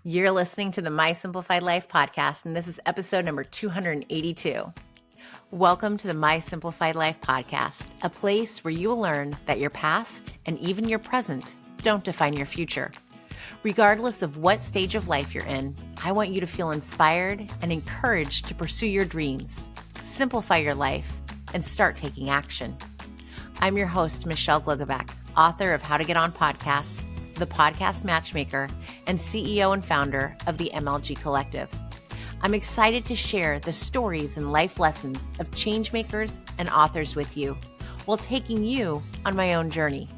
You're listening to the My Simplified Life podcast, and this is episode number 282. Welcome to the My Simplified Life podcast, a place where you will learn that your past and even your present don't define your future. Regardless of what stage of life you're in, I want you to feel inspired and encouraged to pursue your dreams, simplify your life, and start taking action. I'm your host, Michelle Glogovac, author of How to Get On Podcasts, the podcast matchmaker, and CEO and founder of the MLG Collective. I'm excited to share the stories and life lessons of changemakers and authors with you while taking you on my own journey.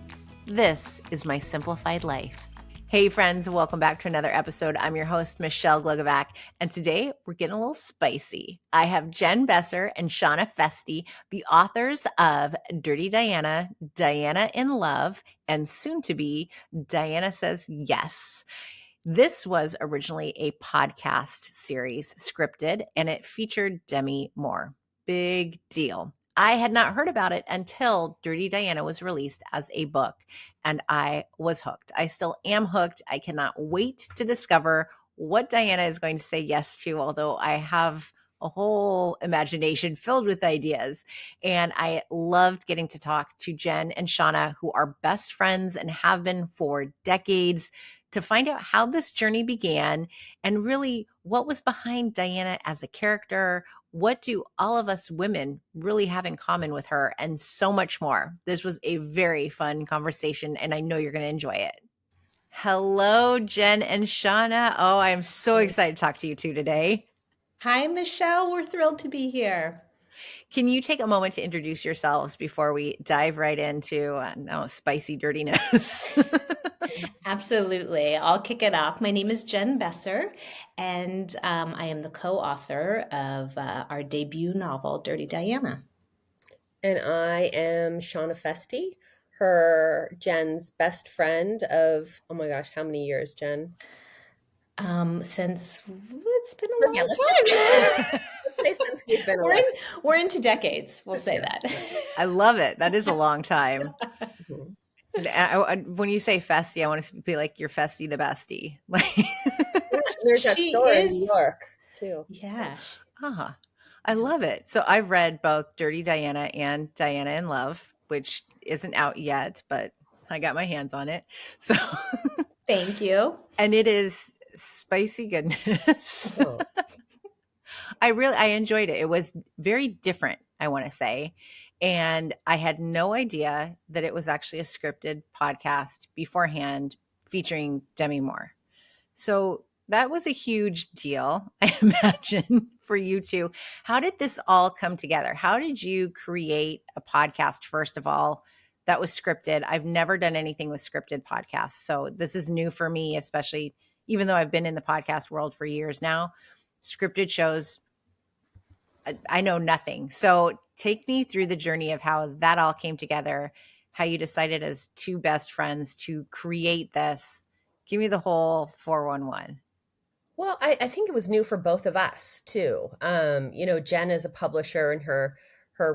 This is My Simplified Life. Hey friends, welcome back to another episode. I'm your host, Michelle Glogovac, and today we're getting a little spicy. I have Jen Besser and Shana Feste, the authors of Dirty Diana, Diana in Love, and soon to be Diana Says Yes. This was originally a podcast series scripted, and it featured Demi Moore. Big deal. I had not heard about it until Dirty Diana was released as a book, and I was hooked. I still am hooked. I cannot wait to discover what Diana is going to say yes to, although I have a whole imagination filled with ideas. And I loved getting to talk to Jen and Shana, who are best friends and have been for decades, to find out how this journey began and really what was behind Diana as a character. What do all of us women really have in common with her, and so much more. This was a very fun conversation, and I know you're going to enjoy it. Hello, Jen and Shana. Oh, I am so excited to talk to you two today. Hi, Michelle. We're thrilled to be here. Can you take a moment to introduce yourselves before we dive right into spicy dirtiness? Absolutely. I'll kick it off. My name is Jen Besser, and I am the co-author of our debut novel, Dirty Diana. And I am Shana Feste, Jen's best friend of, oh my gosh, how many years, Jen? Since it's been a long time. Let's say since we've been we're into decades. We'll say that. I love it. That is a long time. Mm-hmm. When you say Feste, I want to be like your Feste the bestie. There's that store in New York too. Yeah. I love it. So I've read both Dirty Diana and Diana in Love, which isn't out yet, but I got my hands on it. So thank you. And it is spicy goodness. Oh. I enjoyed it. It was very different, I want to say. And I had no idea that it was actually a scripted podcast beforehand featuring Demi Moore. So that was a huge deal, I imagine, for you two. How did this all come together? How did you create a podcast, first of all, that was scripted? I've never done anything with scripted podcasts. So this is new for me, especially even though I've been in the podcast world for years now. Scripted shows, I know nothing. So take me through the journey of how that all came together, how you decided as two best friends to create this. Give me the whole 411. Well, I think it was new for both of us too. Jen is a publisher in her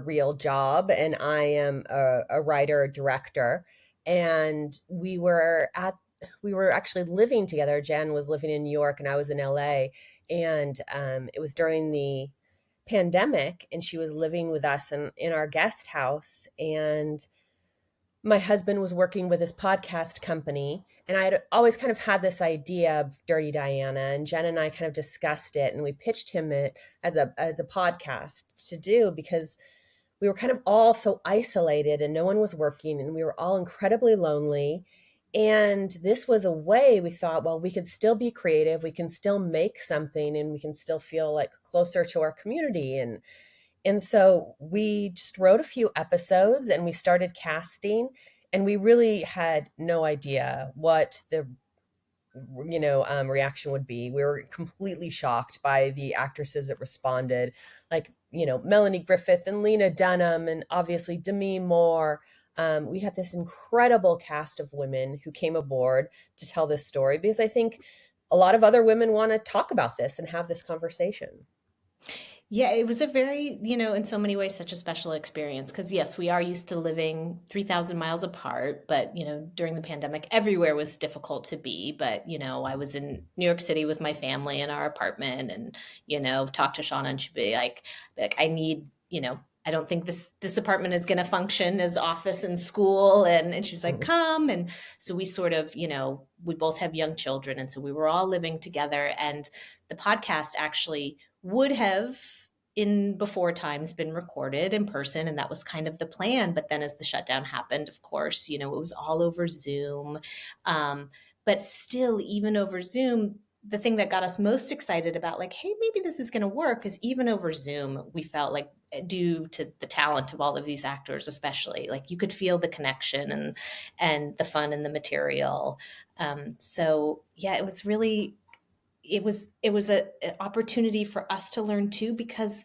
real job, and I am a writer, director. And we were actually living together. Jen was living in New York and I was in LA. And it was during the pandemic, and she was living with us in our guest house. And my husband was working with his podcast company, and I had always kind of had this idea of Dirty Diana, and Jen and I kind of discussed it, and we pitched him it as a podcast to do, because we were kind of all so isolated and no one was working, and we were all incredibly lonely. And this was a way we thought, well, we could still be creative, we can still make something, and we can still feel like closer to our community. And so we just wrote a few episodes and we started casting, and we really had no idea what the reaction would be. We were completely shocked by the actresses that responded, like, Melanie Griffith and Lena Dunham, and obviously Demi Moore. We had this incredible cast of women who came aboard to tell this story, because I think a lot of other women want to talk about this and have this conversation. Yeah, it was a very, in so many ways, such a special experience. Because, yes, we are used to living 3,000 miles apart, but, during the pandemic, everywhere was difficult to be. But, I was in New York City with my family in our apartment and, talk to Shauna and she'd be like, I need, I don't think this apartment is going to function as office and school. And she's like, Mhm. come. And so we sort of, we both have young children. And so we were all living together. And the podcast actually would have in before times been recorded in person, and that was kind of the plan. But then as the shutdown happened, of course, it was all over Zoom. But still, even over Zoom, the thing that got us most excited about, like, hey, maybe this is going to work, is even over Zoom, we felt like, due to the talent of all of these actors, especially, like, you could feel the connection and the fun and the material. So yeah, it was really, it was an opportunity for us to learn too, because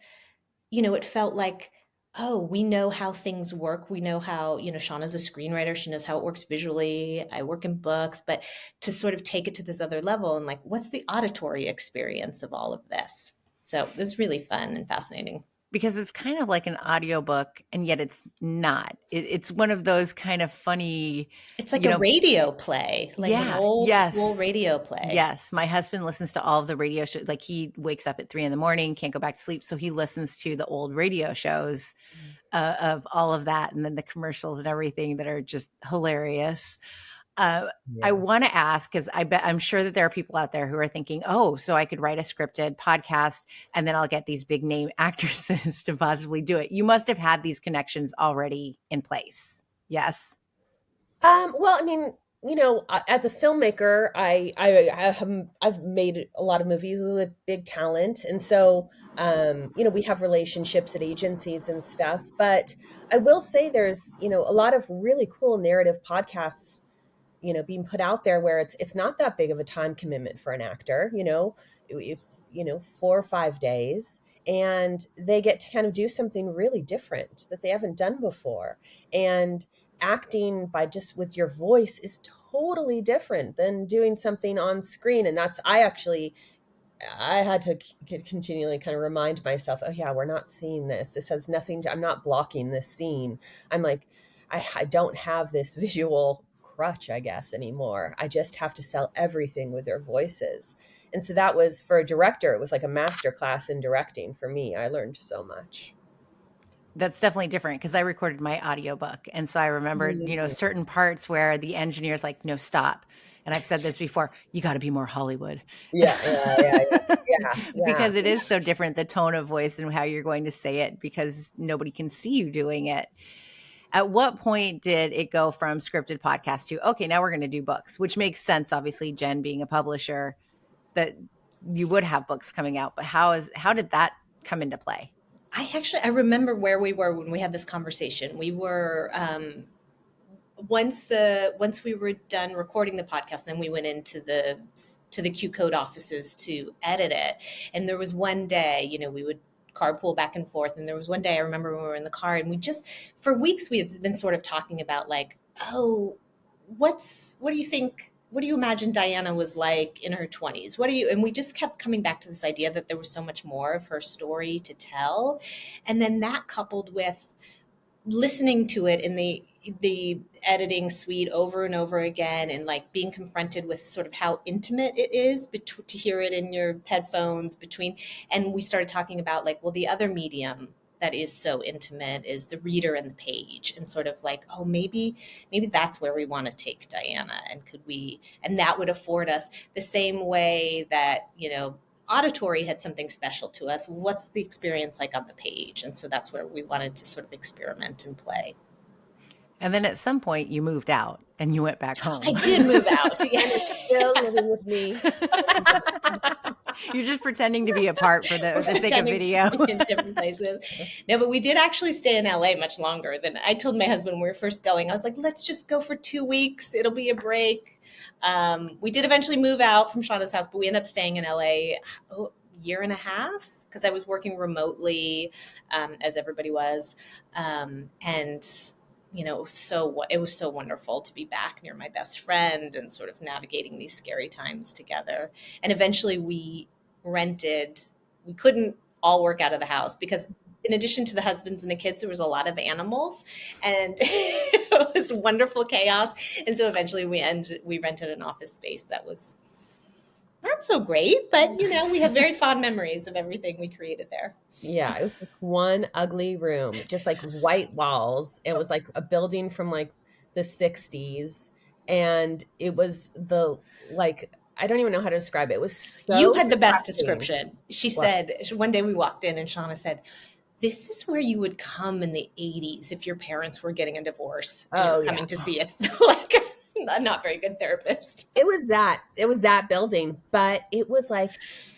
it felt like, oh, we know how things work. We know how, Shauna's a screenwriter. She knows how it works visually. I work in books, but to sort of take it to this other level and, like, what's the auditory experience of all of this? So it was really fun and fascinating. Because it's kind of like an audiobook, and yet it's not. It's one of those kind of funny, It's like you a know, radio play, like an yeah, old school yes. radio play. Yes, my husband listens to all of the radio shows. Like, he wakes up at 3 in the morning, can't go back to sleep, so he listens to the old radio shows, of all of that, and then the commercials and everything that are just hilarious. Uh, I Yeah. wanna ask, 'cause I'm sure that there are people out there who are thinking, "Oh, so I could write a scripted podcast, and then I'll get these big name actresses to possibly do it." You must have had these connections already in place. Yes? Well, I mean, as a filmmaker, I've made a lot of movies with big talent, and so we have relationships at agencies and stuff. But I will say there's a lot of really cool narrative podcasts being put out there where it's not that big of a time commitment for an actor. It's 4 or 5 days, and they get to kind of do something really different that they haven't done before. And acting by just with your voice is totally different than doing something on screen. And that's I had to continually kind of remind myself, oh yeah, we're not seeing this. This has nothing to, I'm not blocking this scene. I'm like, I don't have this visual crutch, I guess, anymore. I just have to sell everything with their voices. And so that was, for a director, it was like a master class in directing for me. I learned so much. That's definitely different, because I recorded my audiobook, and so I remembered, Mhm. certain parts where the engineer's like, "No, stop." And I've said this before, "You gotta be more Hollywood." Yeah, yeah, yeah, yeah, yeah, Because it is so different, the tone of voice and how you're going to say it, because nobody can see you doing it. At what point did it go from scripted podcast to, "Okay, now we're gonna do books," which makes sense, obviously, Jen being a publisher, that you would have books coming out, but how did that come into play? I remember where we were when we had this conversation. We were once we were done recording the podcast, then we went into the Q Code offices to edit it. And there was one day, we would carpool back and forth. And there was one day I remember when we were in the car, and we just, for weeks, we had been sort of talking about, like, oh, what do you think? What do you imagine Diana was like in her 20s? And we just kept coming back to this idea that there was so much more of her story to tell. And then that, coupled with listening to it in the editing suite over and over again, and, like, being confronted with sort of how intimate it is to hear it in your headphones between. And we started talking about, like, well, the other medium that is so intimate is the reader and the page, and sort of like, oh, maybe that's where we want to take Diana. And could we, and that would afford us the same way that, auditory had something special to us. What's the experience like on the page? And so that's where we wanted to sort of experiment and play. And then at some point you moved out and you went back I home. did move out. and it's still living with me. You're just pretending to be apart for We're the sake of pretending to video. be in different places. No, but we did actually stay in LA much longer than I told my husband when we were first going. I was like, let's just go for 2 weeks. It'll be a break. We did eventually move out from Shauna's house, but we ended up staying in LA a year and a half, because I was working remotely, as everybody was. And it was so wonderful to be back near my best friend and sort of navigating these scary times together. And eventually we rented, we couldn't all work out of the house because in addition to the husbands and the kids, there was a lot of animals, and it was wonderful chaos. And so eventually we rented an office space that was not so great, but we have very fond memories of everything we created there. Yeah, it was just one ugly room, just like white walls. It was like a building from like the 60s. And it was like, I don't even know how to describe it. It was You so had the best depressing. description. She What? said, one day we walked in and Shana said, this is where you would come in the 80s if your parents were getting a divorce and you were Oh, yeah. coming to see it like a not very good therapist. It was that building, but it was like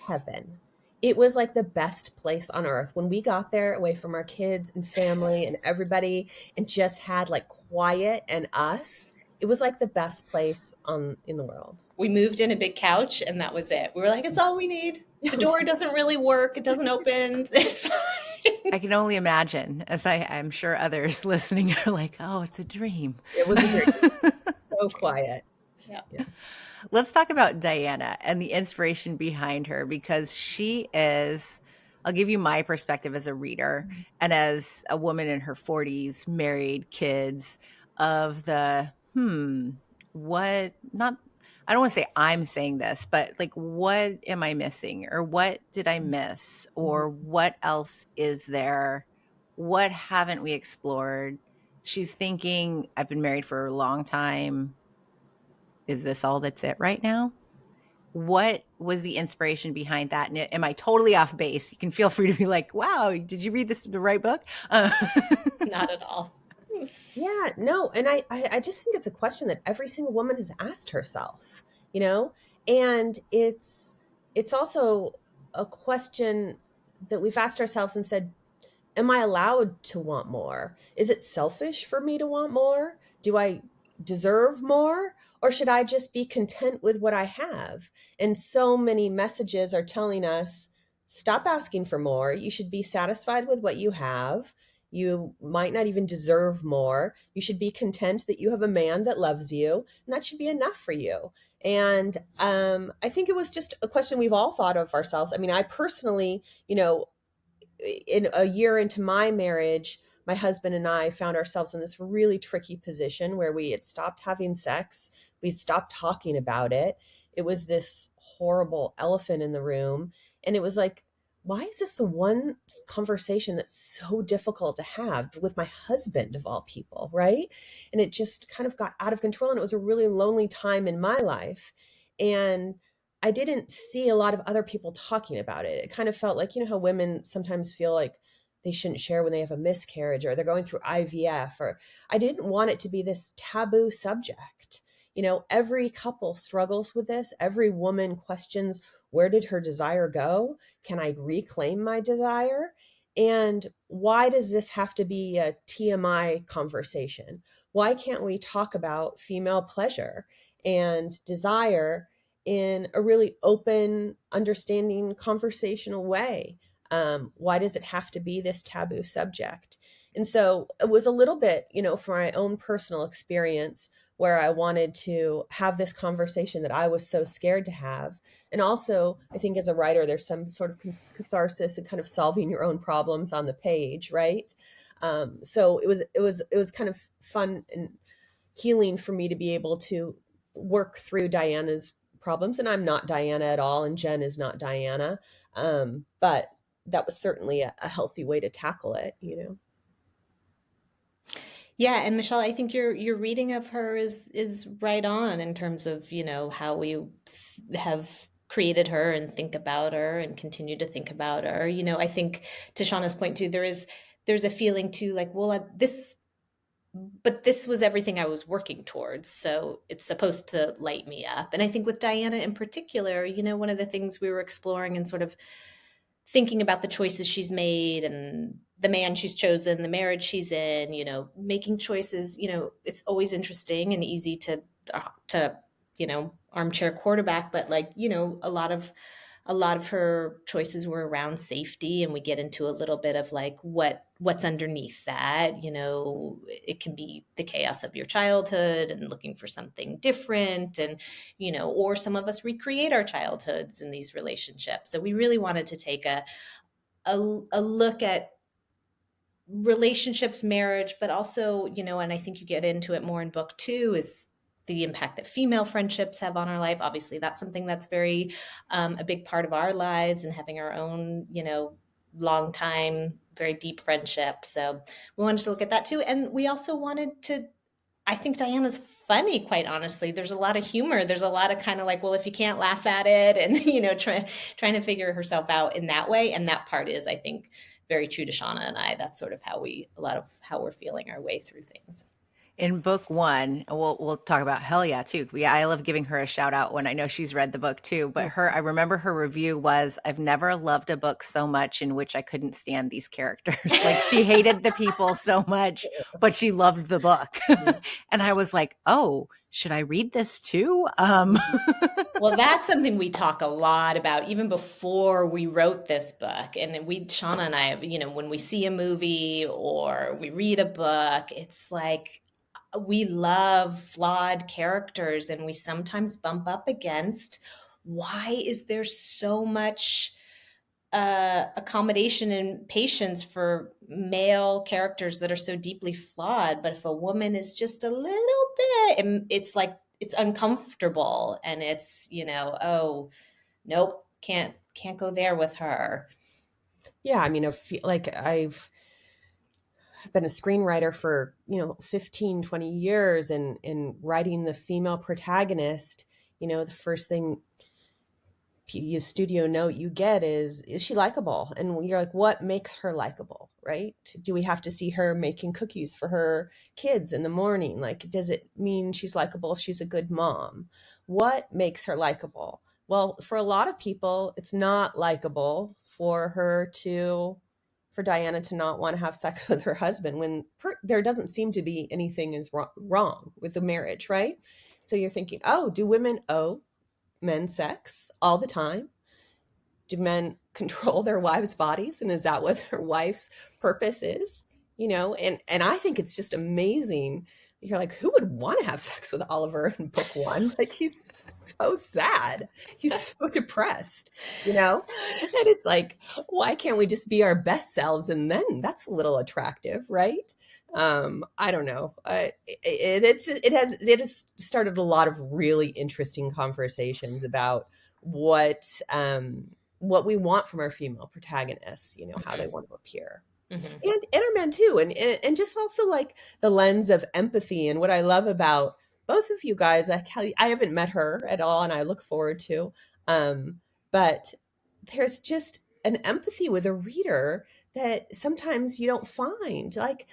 heaven. It was like the best place on earth when we got there away from our kids and family and everybody and just had like quiet and us. It was like the best place on in the world. We moved in a big couch and that was it. We were like, it's all we need. The door doesn't really work. It doesn't open. It's fine. I can only imagine, as I'm sure others listening are like, oh, it's a dream. It was a dream. So quiet. Yeah. Yes. Let's talk about Diana and the inspiration behind her because she is, I'll give you my perspective as a reader and as a woman in her 40s, married, kids, of the, what, not, I don't want to say I'm saying this, but like, what am I missing? Or what did I miss? Or what else is there? What haven't we explored? She's thinking, I've been married for a long time. Is this all that's it right now? What was the inspiration behind that? And am I totally off base? You can feel free to be like, wow, did you read the right book? Not at all. Yeah, no, and I just think it's a question that every single woman has asked herself, and it's also a question that we've asked ourselves and said, am I allowed to want more? Is it selfish for me to want more? Do I deserve more? Or should I just be content with what I have? And so many messages are telling us, stop asking for more. You should be satisfied with what you have. You might not even deserve more. You should be content that you have a man that loves you, and that should be enough for you. And I think it was just a question we've all thought of ourselves. I mean, I personally, in a year into my marriage, my husband and I found ourselves in this really tricky position where we had stopped having sex. We stopped talking about it. It was this horrible elephant in the room. And it was like, why is this the one conversation that's so difficult to have with my husband of all people, right? And it just kind of got out of control. And it was a really lonely time in my life. And I didn't see a lot of other people talking about it. It kind of felt like, how women sometimes feel like they shouldn't share when they have a miscarriage or they're going through IVF, or I didn't want it to be this taboo subject. Every couple struggles with this. Every woman questions, where did her desire go? Can I reclaim my desire? And why does this have to be a TMI conversation? Why can't we talk about female pleasure and desire in a really open, understanding, conversational way? Why does it have to be this taboo subject? And so it was a little bit, from my own personal experience where I wanted to have this conversation that I was so scared to have. And also, I think as a writer, there's some sort of catharsis and kind of solving your own problems on the page, right? So it was kind of fun and healing for me to be able to work through Diana's problems. And I'm not Diana at all, and Jen is not Diana. But that was certainly a healthy way to tackle it. Yeah, and Michelle, I think your reading of her is right on in terms of, how we have created her and think about her and continue to think about her. I think to Shauna's point too, there's a feeling too like, well, this was everything I was working towards, so it's supposed to light me up. And I think with Diana in particular, one of the things we were exploring and sort of thinking about the choices she's made and the man she's chosen, the marriage she's in, making choices, it's always interesting and easy to, armchair quarterback, but like, a lot of her choices were around safety, and we get into a little bit of like what's underneath that. It can be the chaos of your childhood and looking for something different, and or some of us recreate our childhoods in these relationships. So we really wanted to take a look at relationships, marriage, but also, and I think you get into it more in book 2, is the impact that female friendships have on our life. Obviously, that's something that's very a big part of our lives, and having our own, long time, very deep friendship. So we wanted to look at that too. And we also wanted to, I think Diana's funny, quite honestly. There's a lot of humor. There's a lot of kind of like, well, if you can't laugh at it, and trying to figure herself out in that way. And that part is, I think, very true to Shana and I. That's sort of a lot of how we're feeling our way through things. In book 1, we'll talk about Hell Yeah too. I love giving her a shout out when I know she's read the book too. But I remember her review was, "I've never loved a book so much in which I couldn't stand these characters." Like, she hated the people so much, but she loved the book. And I was like, oh, should I read this too? Well, that's something we talk a lot about even before we wrote this book. And Shana and I, when we see a movie or we read a book, it's like, we love flawed characters, and we sometimes bump up against, why is there so much accommodation and patience for male characters that are so deeply flawed, but if a woman is just a little bit, it's like, it's uncomfortable, and it's, oh, nope, can't go there with her. Yeah, I mean, I feel like I've been a screenwriter for 15, 20 years, and in writing the female protagonist, the first thing studio note you get is she likable? And you're like, what makes her likable, right? Do we have to see her making cookies for her kids in the morning? Like, does it mean she's likable if she's a good mom? What makes her likable? Well, for a lot of people, it's not likable for Diana to not want to have sex with her husband when there doesn't seem to be anything is wrong with the marriage, right? So you're thinking, oh, do women owe men sex all the time? Do men control their wives' bodies? And is that what their wife's purpose is? And I think it's just amazing. You're like, who would want to have sex with Oliver in book 1? Like, he's so sad. He's so depressed. And it's like, why can't we just be our best selves? And then that's a little attractive, right? I don't know. It has started a lot of really interesting conversations about what we want from our female protagonists, how they want to appear. Mm-hmm. And our men too. And just also like the lens of empathy. And what I love about both of you guys, like Kelly, I haven't met her at all, and I look forward to. But there's just an empathy with a reader that sometimes you don't find. Like,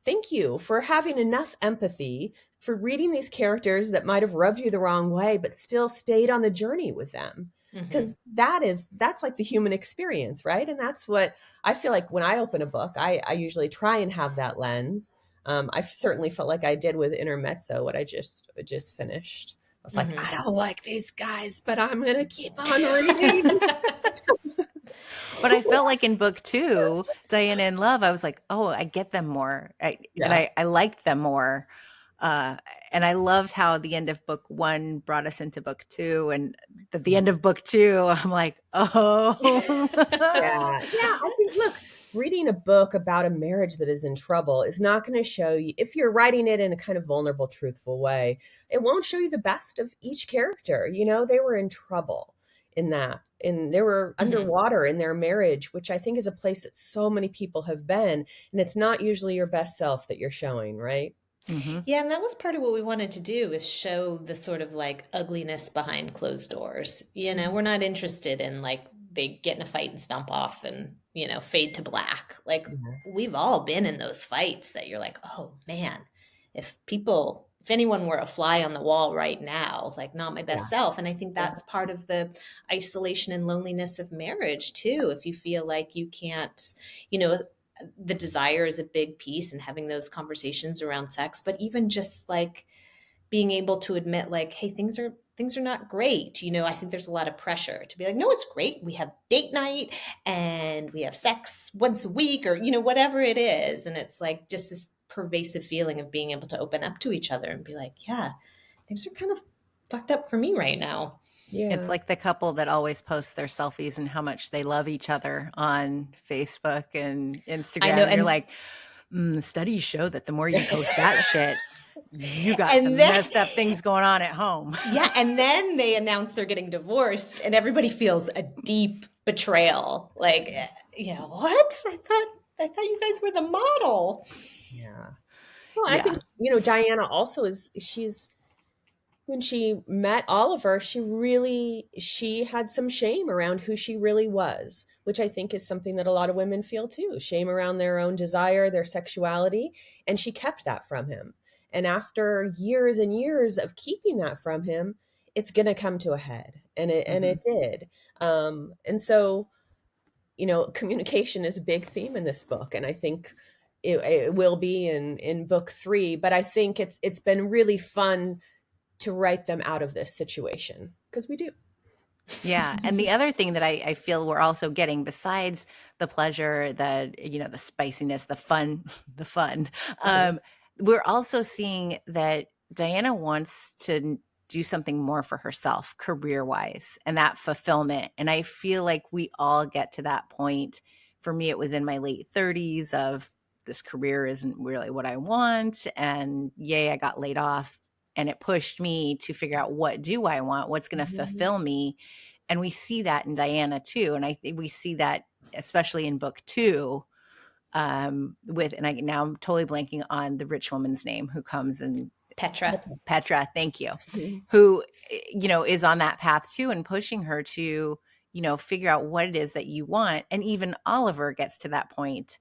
thank you for having enough empathy for reading these characters that might have rubbed you the wrong way, but still stayed on the journey with them. Because that's like the human experience, right? And that's what I feel like when I open a book, I usually try and have that lens. I certainly felt like I did with Intermezzo, what I just finished. I was like, I don't like these guys, but I'm going to keep on reading. But I felt like in book 2, Diana and Love, I was like, oh, I get them more. And I liked them more. And I loved how the end of book 1 brought us into book 2. And at the end of book 2, I'm like, oh. Yeah. I think, look, reading a book about a marriage that is in trouble is not going to show you, if you're writing it in a kind of vulnerable, truthful way, it won't show you the best of each character. They were in trouble in that. And they were underwater in their marriage, which I think is a place that so many people have been. And it's not usually your best self that you're showing, right? Mm-hmm. Yeah, and that was part of what we wanted to do, is show the sort of like ugliness behind closed doors. We're not interested in like they get in a fight and stomp off and, fade to black. Like, we've all been in those fights that you're like, oh man, if anyone were a fly on the wall right now, like, not my best self. And I think that's part of the isolation and loneliness of marriage too. If you feel like you can't, the desire is a big piece, and having those conversations around sex, but even just like being able to admit, like, hey, things are not great. I think there's a lot of pressure to be like, no, it's great. We have date night and we have sex once a week, or, whatever it is. And it's like just this pervasive feeling of being able to open up to each other and be like, yeah, things are kind of fucked up for me right now. It's Yeah. like the couple that always posts their selfies and how much they love each other on Facebook and I know. Instagram. You're like, studies show that the more you post that shit, you got And some then, messed up things going on at home. yeah, and then they announce they're getting divorced, and everybody feels a deep betrayal. Like, what? I thought you guys were the model. Yeah. Well, I think, Yeah. Diana also she's when she met Oliver, she had some shame around who she really was, which I think is something that a lot of women feel too, shame around their own desire, their sexuality, and she kept that from him. And after years and years of keeping that from him, it's going to come to a head, and it did. And so, communication is a big theme in this book, and I think it will be in book 3. But I think it's been really fun to write them out of this situation, because we do. Yeah. And the other thing that I feel we're also getting, besides the pleasure, the spiciness, the fun, the fun, Mhm. we're also seeing that Diana wants to do something more for herself career wise and that fulfillment. And I feel like we all get to that point. For me, it was in my late 30s of this career isn't really what I want. And yay, I got laid off. And it pushed me to figure out, what do I want? What's going to Mhm. fulfill me? And we see that in Diana too. And I think we see that especially in book 2, and now I'm totally blanking on the rich woman's name who comes and Petra. Petra, thank you, Mhm. who, is on that path too and pushing her to, figure out what it is that you want. And even Oliver gets to that point.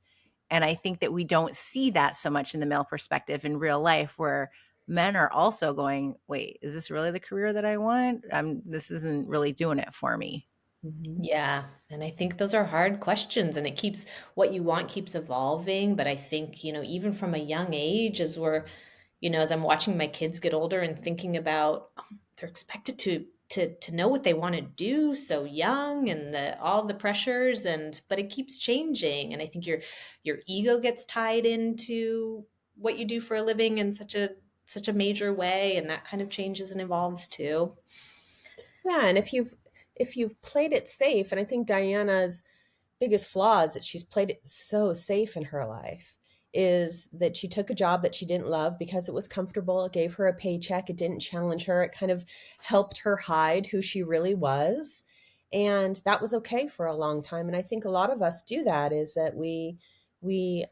And I think that we don't see that so much in the male perspective in real life, where men are also going, wait, is this really the career that I want? This isn't really doing it for me. Mhm. Yeah. And I think those are hard questions, and what you want keeps evolving. But I think, even from a young age, as I'm watching my kids get older and thinking about, they're expected to know what they want to do so young, and all the pressures, but it keeps changing. And I think your ego gets tied into what you do for a living in such a major way, and that kind of changes and evolves too. Yeah, and if you've played it safe, and I think Diana's biggest flaw is that she's played it so safe in her life, is that she took a job that she didn't love because it was comfortable, it gave her a paycheck, it didn't challenge her, it kind of helped her hide who she really was. And that was okay for a long time. And I think a lot of us do that, is that we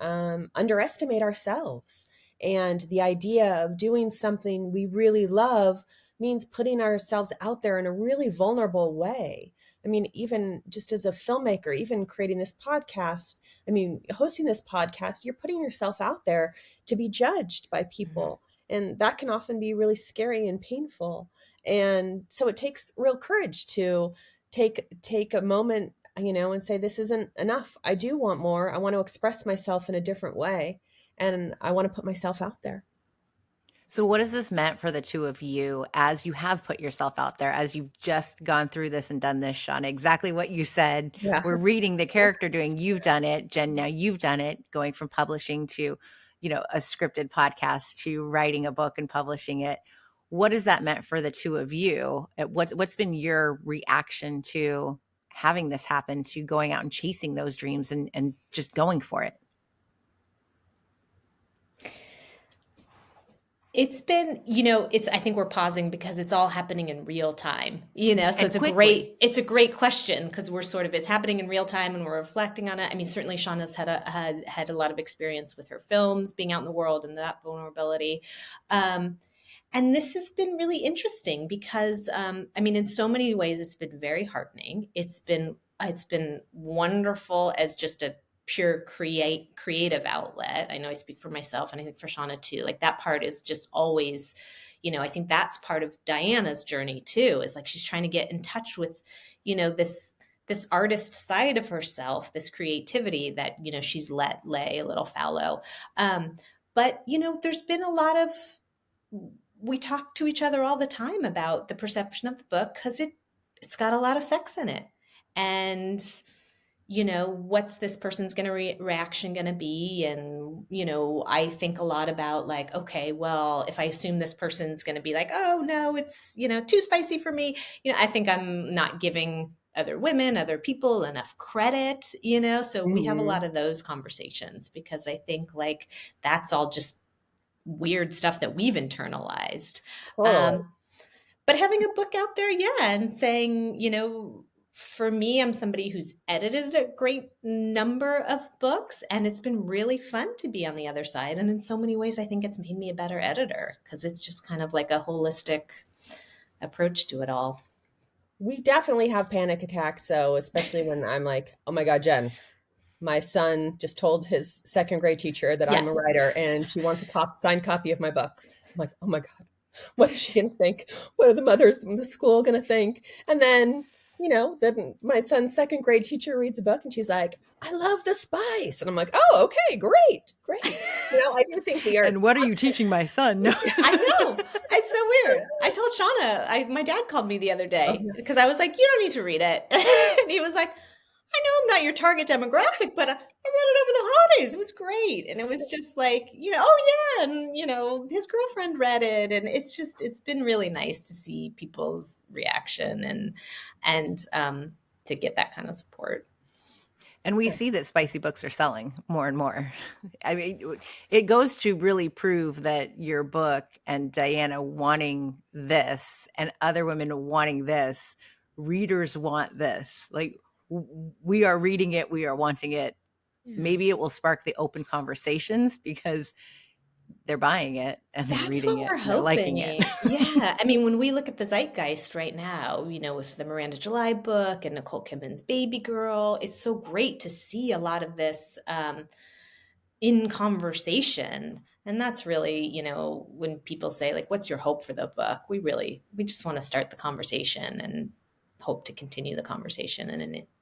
underestimate ourselves. And the idea of doing something we really love means putting ourselves out there in a really vulnerable way. I mean, even just as a filmmaker, even creating this podcast, I mean, hosting this podcast, you're putting yourself out there to be judged by Mhm. people. And that can often be really scary and painful. And so it takes real courage to take a moment, and say, this isn't enough. I do want more. I want to express myself in a different way. And I want to put myself out there. So, what has this meant for the two of you as you have put yourself out there, as you've just gone through this and done this, Shauna? Exactly what you said. Yeah. We're reading the character doing, you've done it. Jen, now you've done it, going from publishing to, a scripted podcast to writing a book and publishing it. What has that meant for the two of you? What's been your reaction to having this happen, to going out and chasing those dreams and just going for it? It's been, I think we're pausing because it's all happening in real time, so And quickly. it's a great question, because it's happening in real time and we're reflecting on it. I mean, certainly Shauna's had a lot of experience with her films, being out in the world and that vulnerability. Um, and this has been really interesting because, I mean, in so many ways, it's been very heartening. It's been wonderful as just a pure creative outlet. I know I speak for myself, and I think for Shauna too. Like, that part is just always, I think that's part of Diana's journey too. Is like, she's trying to get in touch with, this artist side of herself, this creativity that she's let lay a little fallow. But there's been a lot of, we talk to each other all the time about the perception of the book, because it's got a lot of sex in it. And what's this person's reaction going to be? And, I think a lot about like, okay, well, if I assume this person's going to be like, oh no, it's, too spicy for me. I think I'm not giving other women, other people enough credit, so we have a lot of those conversations because I think like that's all just weird stuff that we've internalized. Totally. But having a book out there, yeah, and saying, for me, I'm somebody who's edited a great number of books, and it's been really fun to be on the other side. And in so many ways, I think it's made me a better editor because it's just kind of like a holistic approach to it all. We definitely have panic attacks, so especially when I'm like, oh my God, Jen, my son just told his second grade teacher that I'm Yeah. a writer and she wants a signed copy of my book. I'm like, oh my God, what is she going to think? What are the mothers in the school going to think? And then, then my son's second grade teacher reads a book and she's like, I love the spice. And I'm like, oh, okay, great, great. I do think we are. And what are you teaching my son? No. I know. It's so weird. I told Shana, my dad called me the other day because I was like, you don't need to read it. And he was like, I know I'm not your target demographic, but I read it over the holidays. It was great. And it was just like, oh yeah. And, his girlfriend read it. And it's been really nice to see people's reaction and to get that kind of support. And we see that spicy books are selling more and more. I mean, it goes to really prove that your book and Diana wanting this and other women wanting this, readers want this. Like, we are reading it, we are wanting it. Yeah. Maybe it will spark the open conversations because they're buying it and they're reading it and they're liking it. Yeah. I mean, when we look at the zeitgeist right now, with the Miranda July book and Nicole Kidman's Baby Girl, it's so great to see a lot of this in conversation. And that's really, when people say like, what's your hope for the book? We just want to start the conversation and hope to continue the conversation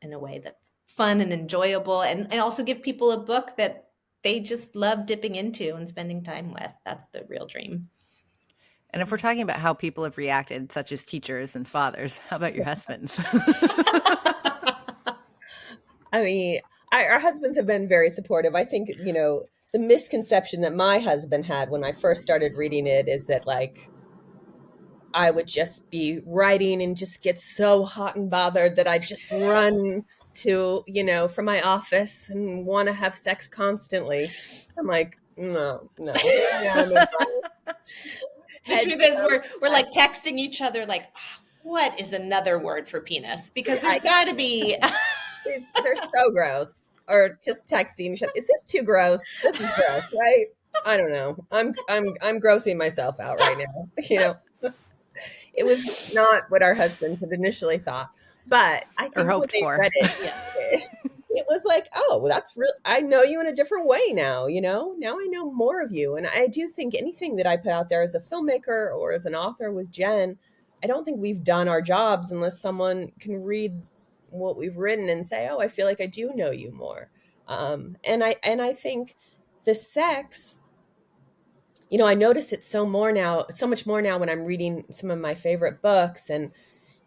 in a way that's fun and enjoyable and also give people a book that they just love dipping into and spending time with. That's the real dream. And if we're talking about how people have reacted, such as teachers and fathers, how about your husbands? I mean, our husbands have been very supportive. I think, the misconception that my husband had when I first started reading it is that like I would just be writing and just get so hot and bothered that I just run to, from my office and want to have sex constantly. I'm like, no. The truth is we're like texting each other like, what is another word for penis? Because there's got to be. They're so gross. Or just texting each other. Is this too gross? This is gross, right? I don't know. I'm grossing myself out right now. It was not what our husbands had initially thought, but I think or hoped when they for. read it was like, oh, well, that's real. I know you in a different way now. Now I know more of you, and I do think anything that I put out there as a filmmaker or as an author with Jen, I don't think we've done our jobs unless someone can read what we've written and say, oh, I feel like I do know you more. And I think the sex, I notice it so much more now when I'm reading some of my favorite books and,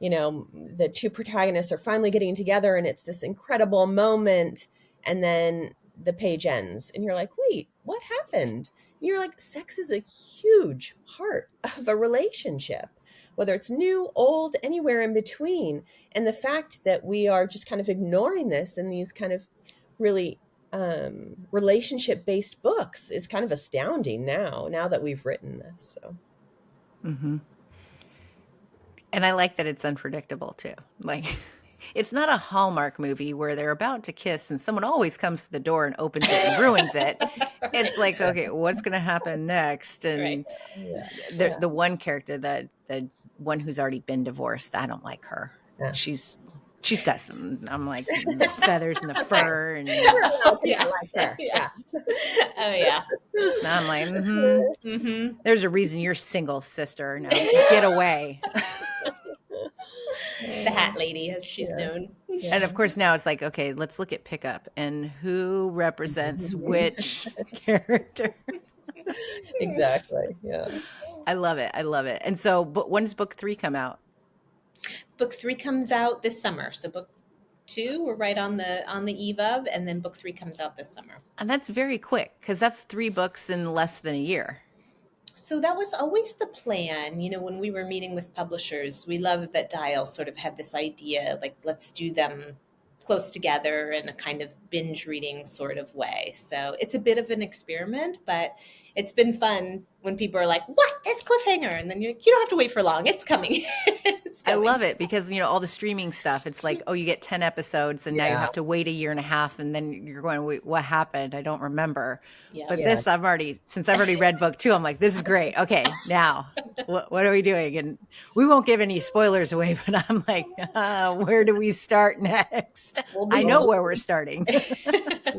the two protagonists are finally getting together and it's this incredible moment. And then the page ends and you're like, wait, what happened? And you're like, sex is a huge part of a relationship, whether it's new, old, anywhere in between. And the fact that we are just kind of ignoring this in these kind of really relationship-based books is kind of astounding now that we've written this. So. Mm-hmm. And I like that it's unpredictable too. Like, it's not a Hallmark movie where they're about to kiss and someone always comes to the door and opens it and ruins it. It's like, okay, what's going to happen next? And the one character, the one who's already been divorced, I don't like her. Yeah. She's got some, I'm like, the feathers and the fur. And I like her. Yes. Oh, yeah. And I'm like, there's a reason you're single, sister. Now get away. The hat lady, as she's known. Yeah. And of course, now it's like, okay, let's look at pickup and who represents which character. Exactly. Yeah. I love it. And so, but when does book 3 come out? Book 3 comes out this summer. So book 2, we're right on the eve of, and then book 3 comes out this summer. And that's very quick because that's 3 books in less than a year. So that was always the plan. When we were meeting with publishers, we loved that Dial sort of had this idea, like, let's do them close together in a kind of binge reading sort of way. So it's a bit of an experiment, but it's been fun when people are like, what, this cliffhanger? And then you're like, you don't have to wait for long. It's coming. It's I coming. love it because, all the streaming stuff, it's like, oh, you get 10 episodes and now you Yeah. have to wait a year and a half and then you're going, wait, what happened? I don't remember. Yes. But Yeah. this, since I've already read book 2, I'm like, this is great. Okay, now what are we doing? And we won't give any spoilers away, but I'm like, where do we start next? I know where we're starting.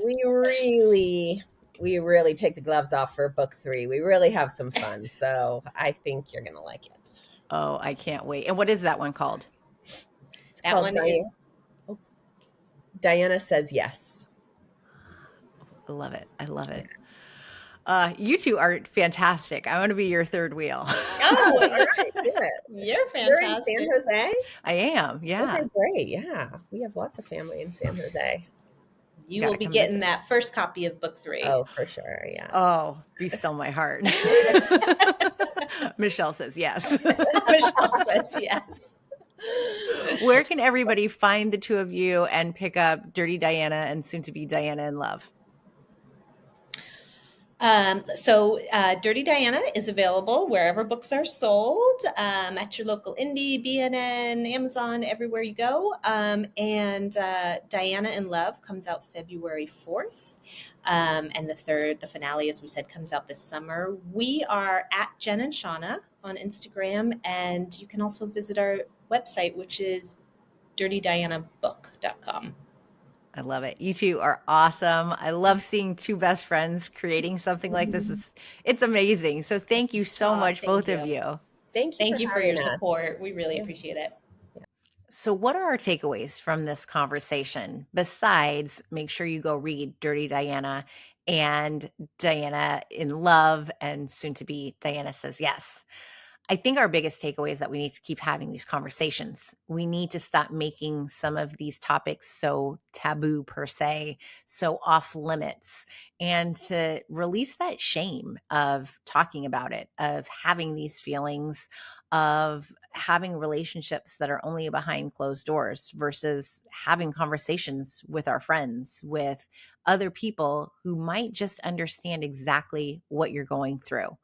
We really take the gloves off for book 3. We really have some fun. So I think you're going to like it. Oh, I can't wait. And what is that one called? It's That called one is Diana Says Yes. I love it. I love it. You two are fantastic. I want to be your third wheel. Oh, all right. Do it. You're You're in fantastic. San Jose? I am. Yeah. Okay, great. Yeah. We have lots of family in San Jose. You Gotta will be come getting visit. that first copy of book 3. Oh, for sure. Yeah. Oh, be still my heart. Michelle says yes. Michelle says yes. Where can everybody find the two of you and pick up Dirty Diana and soon to be Diana in Love? So Dirty Diana is available wherever books are sold, at your local indie, BNN, Amazon, everywhere you go. And Diana in Love comes out February 4th. And the finale, as we said, comes out this summer. We are at Jen and Shana on Instagram, and you can also visit our website, which is dirtydianabook.com. I love it. You two are awesome. I love seeing two best friends creating something like this. It's amazing. So thank you so much, thank both you. of you. Thank you for your having us. support. We really appreciate it. So what are our takeaways from this conversation? Besides, make sure you go read Dirty Diana and Diana in Love and soon to be Diana Says Yes. I think our biggest takeaway is that we need to keep having these conversations. We need to stop making some of these topics so taboo per se, so off limits, and to release that shame of talking about it, of having these feelings, of having relationships that are only behind closed doors versus having conversations with our friends, with other people who might just understand exactly what you're going through.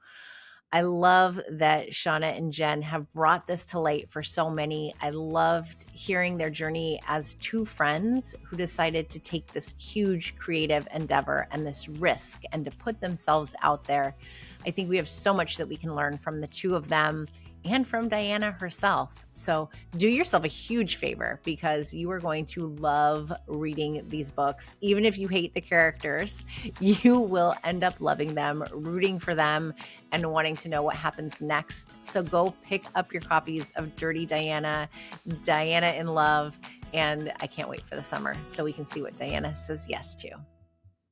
I love that Shana and Jen have brought this to light for so many. I loved hearing their journey as two friends who decided to take this huge creative endeavor and this risk and to put themselves out there. I think we have so much that we can learn from the two of them and from Diana herself. So do yourself a huge favor because you are going to love reading these books. Even if you hate the characters, you will end up loving them, rooting for them, and wanting to know what happens next. So go pick up your copies of Dirty Diana, Diana in Love, and I can't wait for the summer so we can see what Diana says yes to.